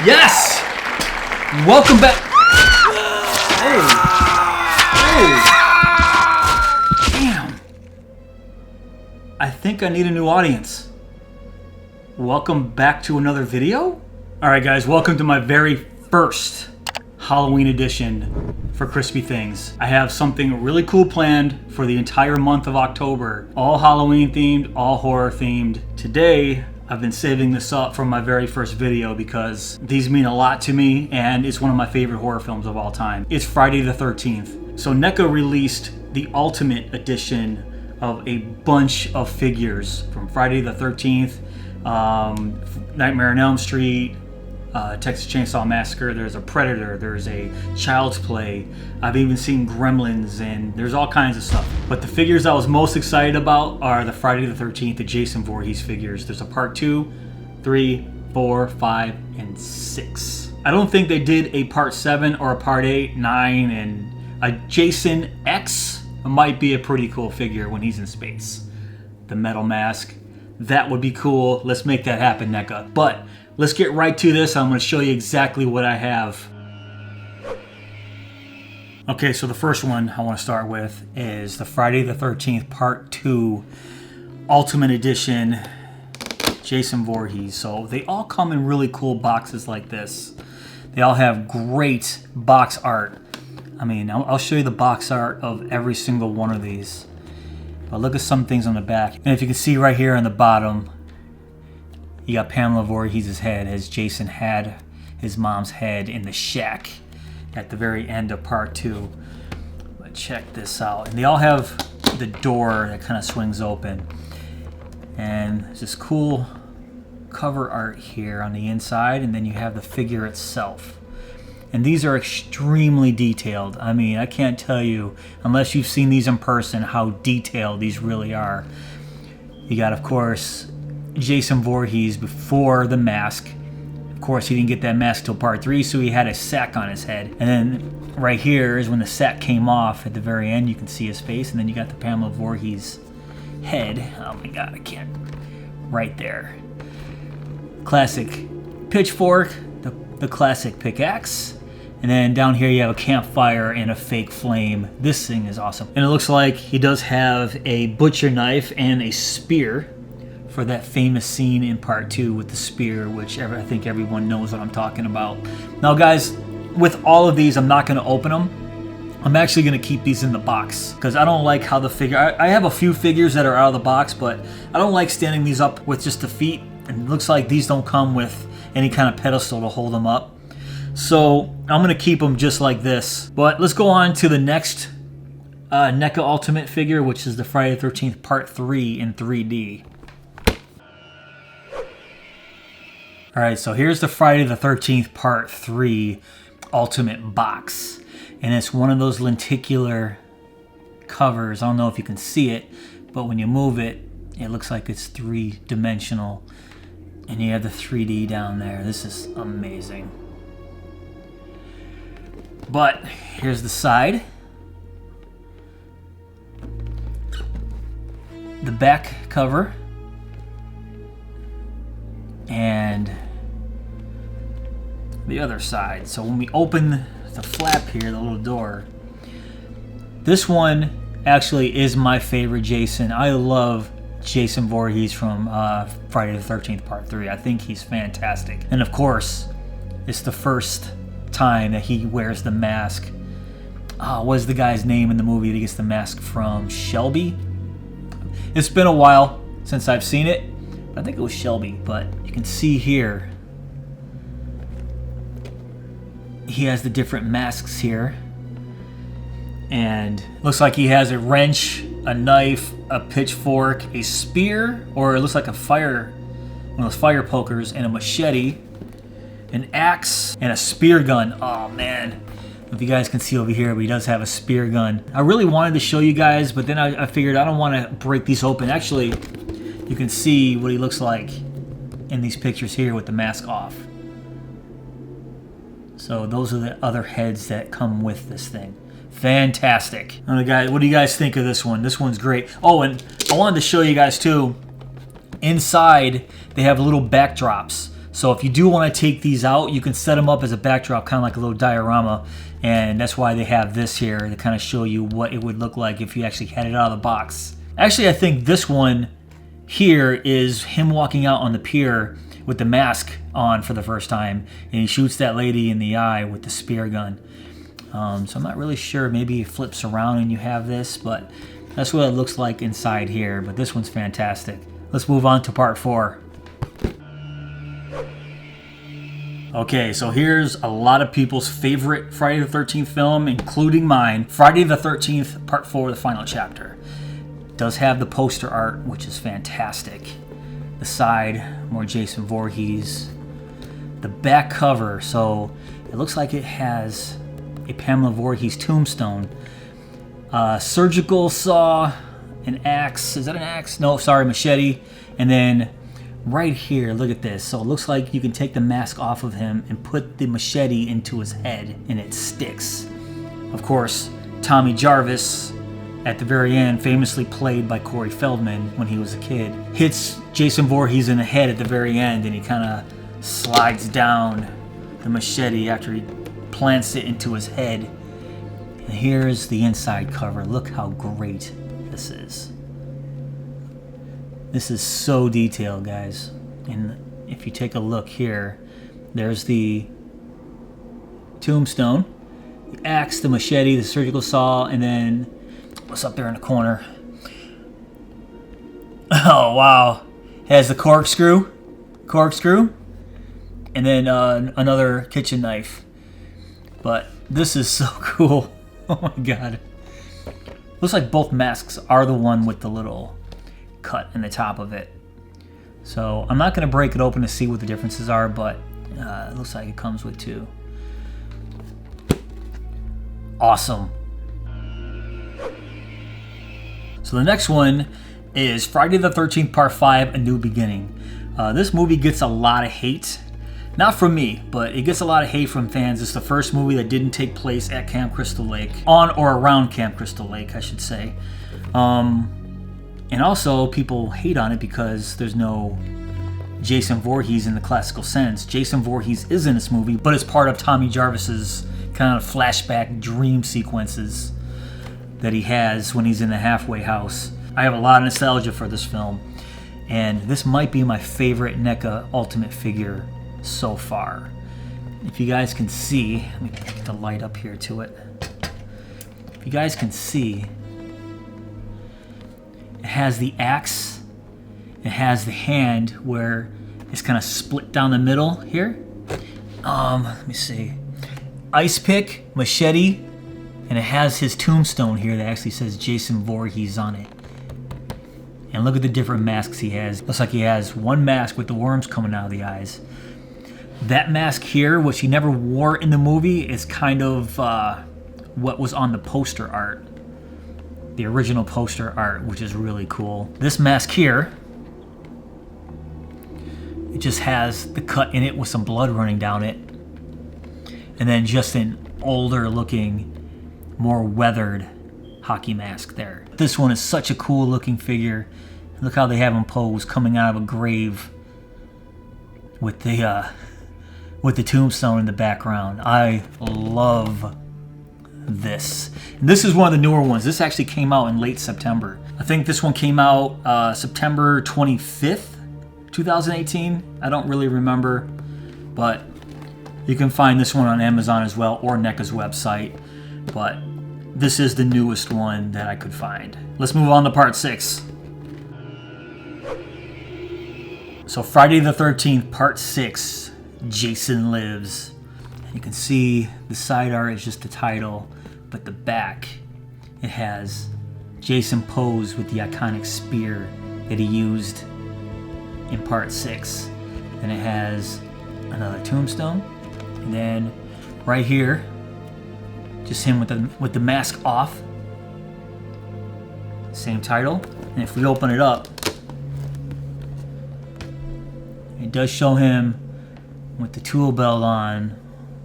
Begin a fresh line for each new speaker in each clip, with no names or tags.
Yes! Welcome back. Hey. Damn. I think I need a new audience. Welcome back to another video. Alright guys, welcome to my very first Halloween edition for Chrispy Things. I have something really cool planned for the entire month of October. All Halloween themed, all horror themed. Today, I've been saving this up for my very first video because these mean a lot to me and it's one of my favorite horror films of all time. It's Friday the 13th. So Neca released the Ultimate Edition of a bunch of figures from Friday the 13th, Nightmare on Elm Street, Texas Chainsaw Massacre, there's a Predator, there's a Child's Play, I've even seen Gremlins, and there's all kinds of stuff. But the figures I was most excited about are the Friday the 13th, the Jason Voorhees figures. There's a part 2, 3, 4, 5, and 6. I don't think they did a part 7 or a part 8, 9, and a Jason X might be a pretty cool figure when he's in space. The metal mask, that would be cool. Let's make that happen, Neca. But let's get right to this. I'm going to show you exactly what I have. Okay, so the first one I want to start with is the Friday the 13th Part 2 Ultimate Edition Jason Voorhees. So they all come in really cool boxes like this. They all have great box art. I mean, I'll show you the box art of every single one of these. But look at some things on the back. And if you can see right here on the bottom, you got Pamela Voorhees' head as Jason had his mom's head in the shack at the very end of part 2. But check this out. And they all have the door that kind of swings open. And there's this cool cover art here on the inside, and then you have the figure itself. And these are extremely detailed. I mean, I can't tell you, unless you've seen these in person, how detailed these really are. You got, of course, Jason Voorhees before the mask. Of course, he didn't get that mask till part 3, so he had a sack on his head. And then right here is when the sack came off. At the very end, you can see his face, and then you got the Pamela Voorhees head. Oh my god, I can't. Right there. Classic pitchfork, the classic pickaxe. And then down here you have a campfire and a fake flame. This thing is awesome. And it looks like he does have a butcher knife and a spear for that famous scene in part 2 with the spear, which I think everyone knows what I'm talking about. Now guys, with all of these, I'm not going to open them. I'm actually going to keep these in the box because I don't like how the figure... I have a few figures that are out of the box, but I don't like standing these up with just the feet. And it looks like these don't come with any kind of pedestal to hold them up. So I'm going to keep them just like this. But let's go on to the next NECA Ultimate figure, which is the Friday the 13th Part 3 in 3D. Alright, so here's the Friday the 13th Part 3 Ultimate box. And it's one of those lenticular covers. I don't know if you can see it, but when you move it, it looks like it's 3-dimensional. And you have the 3D down there. This is amazing. But here's the side. The back cover. And the other side. So when we open the flap here, the little door, this one actually is my favorite Jason. I love Jason Voorhees from Friday the 13th Part 3. I think he's fantastic. And of course, it's the first time that he wears the mask. What is the guy's name in the movie that he gets the mask from? Shelby? It's been a while since I've seen it. I think it was Shelby, but you can see here he has the different masks here. And looks like he has a wrench, a knife, a pitchfork, a spear, or it looks like a fire, one of those fire pokers, and a machete, an axe, and a spear gun. Oh man, if you guys can see over here, but he does have a spear gun. I really wanted to show you guys, but then I figured I don't want to break these open. Actually, you can see what he looks like in these pictures here with the mask off. So those are the other heads that come with this thing. Fantastic. What do you guys think of this one? This one's great. Oh, and I wanted to show you guys too, inside they have little backdrops. So if you do want to take these out, you can set them up as a backdrop, kind of like a little diorama. And that's why they have this here to kind of show you what it would look like if you actually had it out of the box. Actually, I think this one here is him walking out on the pier with the mask on for the first time, and he shoots that lady in the eye with the spear gun. So I'm not really sure. Maybe it flips around and you have this, but that's what it looks like inside here. But this one's fantastic. Let's move on to part 4. Okay, so here's a lot of people's favorite Friday the 13th film, including mine. Friday the 13th, part 4, the final chapter. It does have the poster art, which is fantastic. The side, more Jason Voorhees. The back cover, so it looks like it has a Pamela Voorhees tombstone. Surgical saw, an axe. Is that an axe? No, sorry, machete. And then right here, look at this. So it looks like you can take the mask off of him and put the machete into his head, and it sticks. Of course, Tommy Jarvis, at the very end, famously played by Corey Feldman when he was a kid, hits Jason Voorhees in the head at the very end, and he kind of slides down the machete after he plants it into his head. And here's the inside cover. Look how great this is. This is so detailed, guys. And if you take a look here, there's the tombstone, the axe, the machete, the surgical saw, and then what's up there in the corner? Oh, wow. Has the corkscrew, and then another kitchen knife. But this is so cool. Oh my god. Looks like both masks are the one with the little cut in the top of it. So I'm not going to break it open to see what the differences are, but it looks like it comes with 2. Awesome. So the next one is Friday the 13th Part 5, A New Beginning. This movie gets a lot of hate. Not from me, but it gets a lot of hate from fans. It's the first movie that didn't take place at Camp Crystal Lake. On or around Camp Crystal Lake, I should say. And also, people hate on it because there's no Jason Voorhees in the classical sense. Jason Voorhees is in this movie, but it's part of Tommy Jarvis's kind of flashback dream sequences that he has when he's in the halfway house. I have a lot of nostalgia for this film, and this might be my favorite NECA Ultimate figure so far. If you guys can see, let me get the light up here to it. If you guys can see, it has the axe, it has the hand where it's kind of split down the middle here. Let me see. Ice pick, machete, and it has his tombstone here that actually says Jason Voorhees on it. And look at the different masks he has. Looks like he has one mask with the worms coming out of the eyes. That mask here, which he never wore in the movie, is kind of what was on the poster art. The original poster art, which is really cool. This mask here, it just has the cut in it with some blood running down it. And then just an older looking, more weathered hockey mask there. This one is such a cool looking figure. Look how they have him posed coming out of a grave with the tombstone in the background. I love this. And this is one of the newer ones. This actually came out in late September. I think this one came out September 25th, 2018. I don't really remember, but you can find this one on Amazon as well, or NECA's website. But this is the newest one that I could find. Let's move on to part 6. So Friday the 13th, part 6, Jason Lives. And you can see the side art is just the title, but the back, it has Jason posed with the iconic spear that he used in part 6. And it has another tombstone. And then right here, just him with the mask off. Same title. And if we open it up, it does show him with the tool belt on,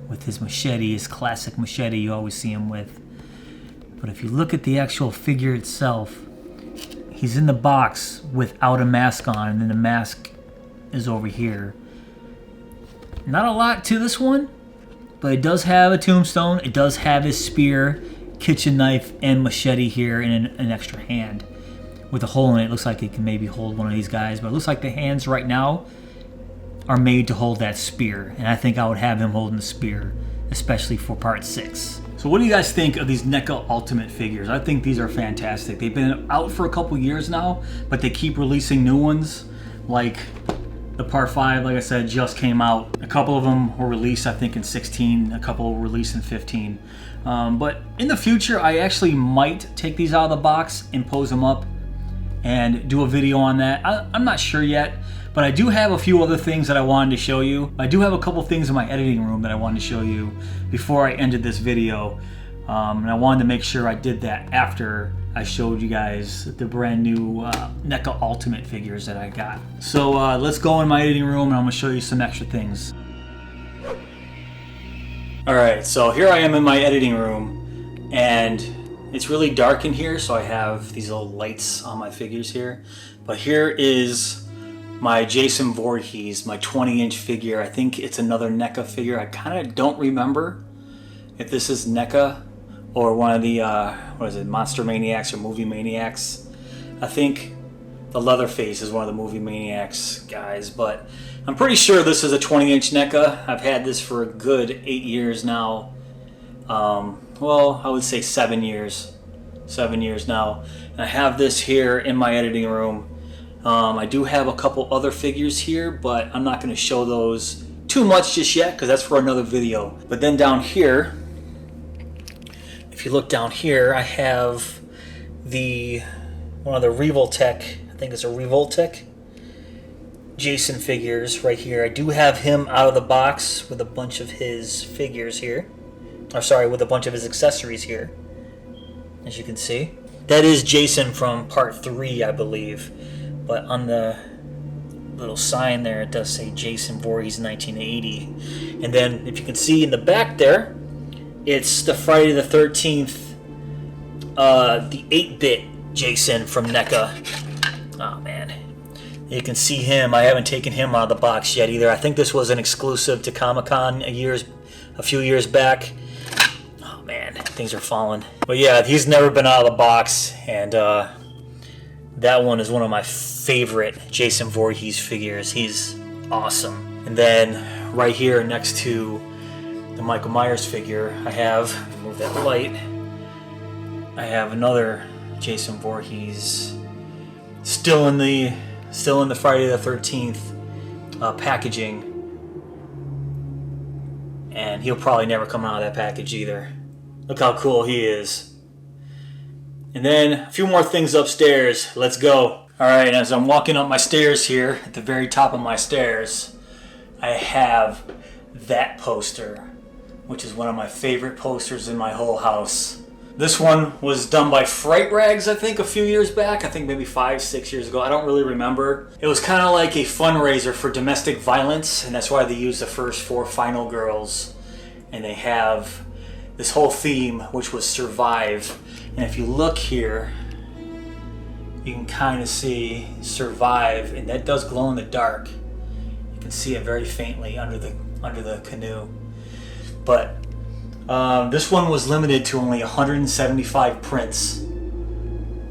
with his machete, his classic machete you always see him with. But if you look at the actual figure itself, he's in the box without a mask on, and then the mask is over here. Not a lot to this one, but it does have a tombstone. It does have his spear, kitchen knife, and machete here, and an extra hand with a hole in it. It looks like it can maybe hold one of these guys, but it looks like the hands right now are made to hold that spear, and I think I would have him holding the spear, especially for part 6. So what do you guys think of these NECA Ultimate figures? I think these are fantastic. They've been out for a couple years now, but they keep releasing new ones. Like the part 5, like I said, just came out. A couple of them were released, I think, in 16. A couple were released in 15. But in the future, I actually might take these out of the box and pose them up and do a video on that. I'm not sure yet, but I do have a few other things that I wanted to show you. I do have a couple things in my editing room that I wanted to show you before I ended this video. And I wanted to make sure I did that after I showed you guys the brand new NECA Ultimate figures that I got. So let's go in my editing room and I'm gonna show you some extra things. Alright, so here I am in my editing room, and it's really dark in here, so I have these little lights on my figures here. But here is my Jason Voorhees, my 20-inch figure. I think it's another NECA figure. I kind of don't remember if this is NECA or one of the, what is it, Monster Maniacs or Movie Maniacs. I think the Leatherface is one of the Movie Maniacs guys, but I'm pretty sure this is a 20-inch NECA. I've had this for a good 8 years now. Well, I would say 7 years. 7 years now. And I have this here in my editing room. I do have a couple other figures here, but I'm not going to show those too much just yet because that's for another video. But then down here, if you look down here, I have one of the Revoltech, I think it's a Revoltech Jason figures right here. I do have him out of the box with a bunch of his figures here. Or sorry, with a bunch of his accessories here, as you can see. That is Jason from part 3, I believe. But on the little sign there, it does say Jason Voorhees 1980. And then, if you can see in the back there, it's the Friday the 13th, the 8-bit Jason from NECA. Oh man. You can see him. I haven't taken him out of the box yet either. I think this was an exclusive to Comic-Con a few years back. Oh man, things are falling. But yeah, he's never been out of the box, and that one is one of my favorite Jason Voorhees figures. He's awesome. And then right here next to the Michael Myers figure, I have, move that light, I have another Jason Voorhees still in the Friday the 13th packaging, and he'll probably never come out of that package either. Look how cool he is. And then a few more things upstairs. Let's go. Alright, as I'm walking up my stairs here, at the very top of my stairs, I have that poster, which is one of my favorite posters in my whole house. This one was done by Fright Rags, I think, a few years back. I think maybe 5-6 years ago. I don't really remember. It was kind of like a fundraiser for domestic violence, and that's why they used the first 4 final girls. And they have this whole theme, which was survive. And if you look here, you can kind of see survive, and that does glow in the dark. You can see it very faintly under the canoe. But this one was limited to only 175 prints,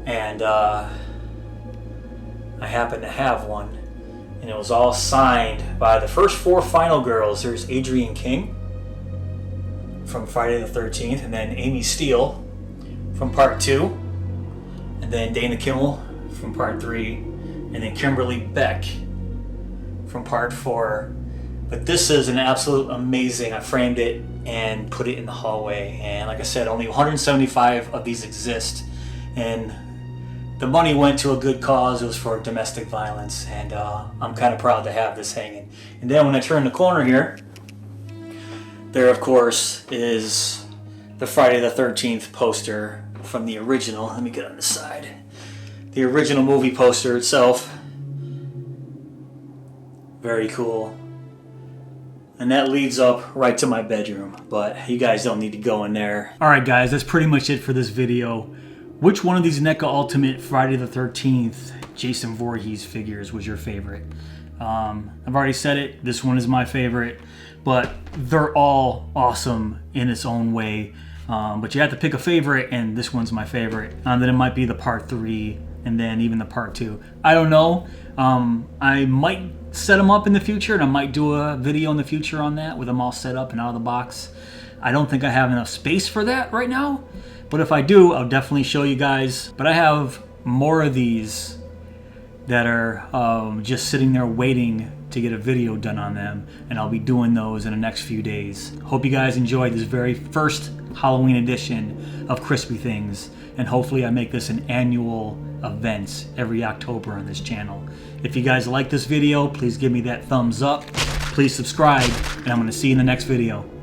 and I happen to have one, and it was all signed by the first 4 final girls. There's Adrienne King from Friday the 13th, and then Amy Steele from part 2, and then Dana Kimmel from part 3, and then Kimberly Beck from part 4. But this is an absolute amazing. I framed it and put it in the hallway, and like I said, only 175 of these exist, and the money went to a good cause. It was for domestic violence, and I'm kind of proud to have this hanging. And then when I turn the corner here, there of course is the Friday the 13th poster from the original. Let me get on the side. The original movie poster itself. Very cool. And that leads up right to my bedroom, but you guys don't need to go in there. Alright guys, that's pretty much it for this video. Which one of these NECA Ultimate Friday the 13th Jason Voorhees figures was your favorite? I've already said it, this one is my favorite, but they're all awesome in its own way. But you have to pick a favorite, and this one's my favorite. Then it might be the part 3, and then even the part 2. I don't know. I might set them up in the future, and I might do a video in the future on that with them all set up and out of the box. I don't think I have enough space for that right now, but if I do, I'll definitely show you guys. But I have more of these that are just sitting there waiting to get a video done on them, and I'll be doing those in the next few days. Hope you guys enjoyed this very first Halloween edition of Chrispy Things, and hopefully I make this an annual event every October on this channel. If you guys like this video, please give me that thumbs up, please subscribe, and I'm going to see you in the next video.